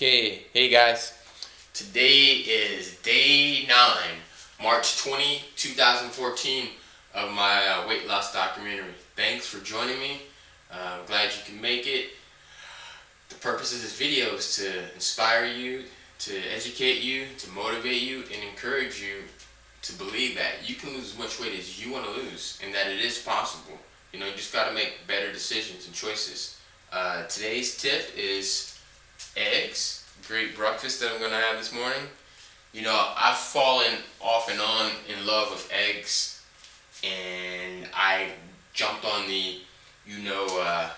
Okay, hey guys. Today is day 9, March 20, 2014 of my weight loss documentary. Thanks for joining me. I'm glad you can make it. The purpose of this video is to inspire you, to educate you, to motivate you, and encourage you to believe that you can lose as much weight as you want to lose and that it is possible. You just got to make better decisions and choices. Today's tip is eggs. Great breakfast that I'm going to have this morning. I've fallen off and on in love with eggs, and I jumped on the, no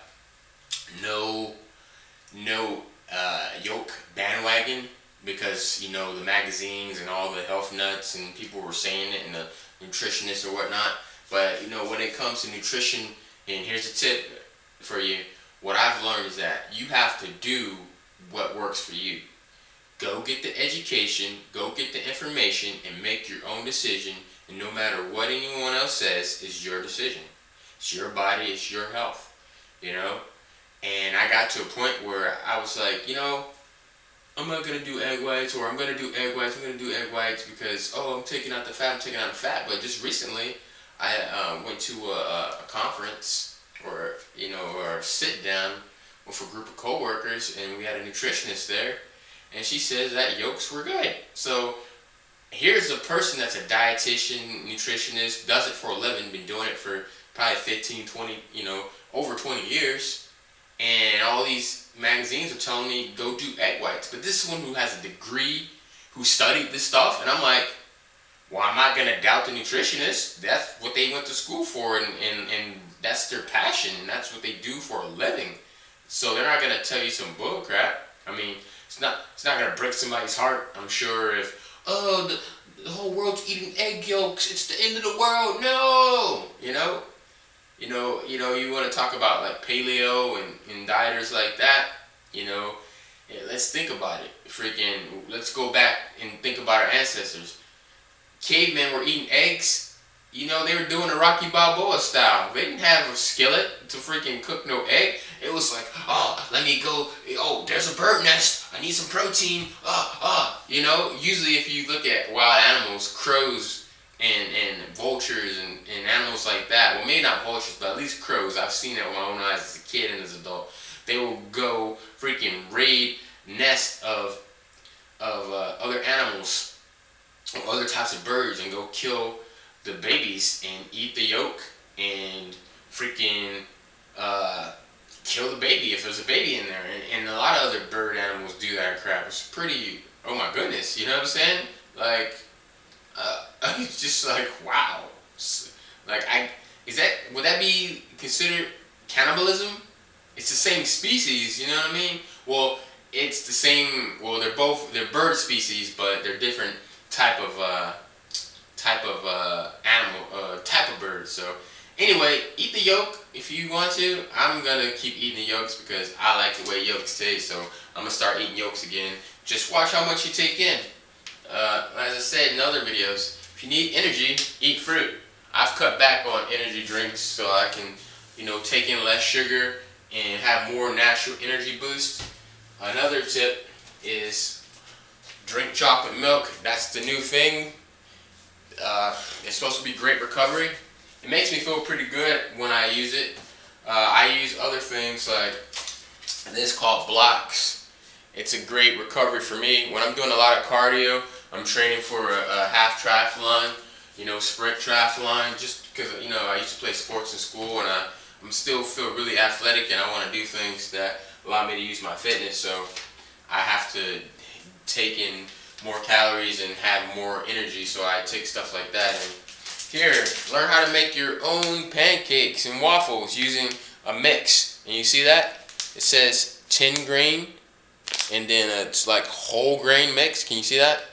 yolk bandwagon because, the magazines and all the health nuts and people were saying it and the nutritionists or whatnot. But, when it comes to nutrition, and here's a tip for you, what I've learned is that you have to do what works for you. Go get the education, go get the information, and make your own decision. And no matter what anyone else says, it's your decision. It's your body, it's your health. And I got to a point where I was like, I'm not going to do egg whites, or I'm going to do egg whites, because, I'm taking out the fat, But just recently, I went to a conference, or a sit down with a group of co-workers, and we had a nutritionist there, and she says that yolks were good. So here's a person that's a dietitian, nutritionist, does it for a living, been doing it for probably 15, 20, over 20 years, and all these magazines are telling me go do egg whites. But this is one who has a degree, who studied this stuff, and I'm like, well, I'm not going to doubt the nutritionist. That's what they went to school for, and that's their passion, and that's what they do for a living. So they're not going to tell you some bull crap. I mean, it's not going to break somebody's heart, I'm sure, if, the whole world's eating egg yolks, it's the end of the world. No! You want to talk about like paleo and dieters like that, let's think about it. Let's go back and think about our ancestors. Cavemen were eating eggs. They were doing the Rocky Balboa style. They didn't have a skillet to cook no egg. It was like, let me go, there's a bird nest, I need some protein, Usually if you look at wild animals, crows and vultures and animals like that, well, maybe not vultures, but at least crows, I've seen it with my own eyes as a kid and as an adult. They will go raid nests of other animals or other types of birds and go kill the babies and eat the yolk and kill the baby if there's a baby in there. And a lot of other bird animals do that crap. It's pretty, oh my goodness, you know what I'm saying? Like, it's just like, wow. Would that be considered cannibalism? It's the same species, you know what I mean? Well, it's the same, they're bird species, but they're different type of bird. So anyway, eat the yolk if you want to. I'm gonna keep eating the yolks because I like the way yolks taste, so I'm gonna start eating yolks again. Just watch how much you take in. As I said in other videos, if you need energy, eat fruit. I've cut back on energy drinks so I can take in less sugar and have more natural energy boost. Another tip is drink chocolate milk. That's the new thing. It's supposed to be great recovery. It makes me feel pretty good when I use it. I use other things like this called blocks. It's a great recovery for me. When I'm doing a lot of cardio, I'm training for a half triathlon, sprint triathlon, just because, I used to play sports in school, and I'm still feel really athletic, and I want to do things that allow me to use my fitness, so I have to take in more calories and have more energy, so I take stuff like that. And here, learn how to make your own pancakes and waffles using a mix. And you see that? It says 10 grain, and then it's like whole grain mix. Can you see that?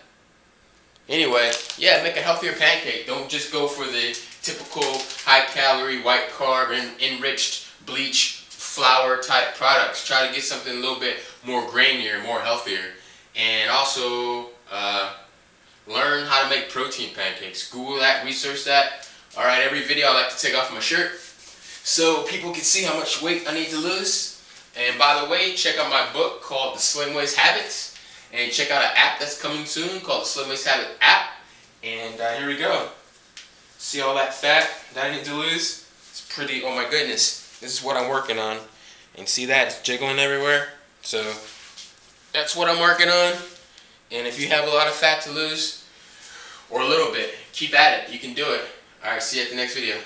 Anyway, yeah, make a healthier pancake. Don't just go for the typical high calorie, white carb, and enriched bleach flour type products. Try to get something a little bit more grainier, more healthier. And also, learn how to make protein pancakes. Google that, research that. Alright, every video I like to take off my shirt so people can see how much weight I need to lose. And by the way, check out my book called The Slim Waist Habits. And check out an app that's coming soon called the Slim Waist Habit app. And here we go. See all that fat that I need to lose? It's pretty, oh my goodness. This is what I'm working on. And see that? It's jiggling everywhere. So that's what I'm working on. And if you have a lot of fat to lose, or a little bit, keep at it. You can do it. Alright, see you at the next video.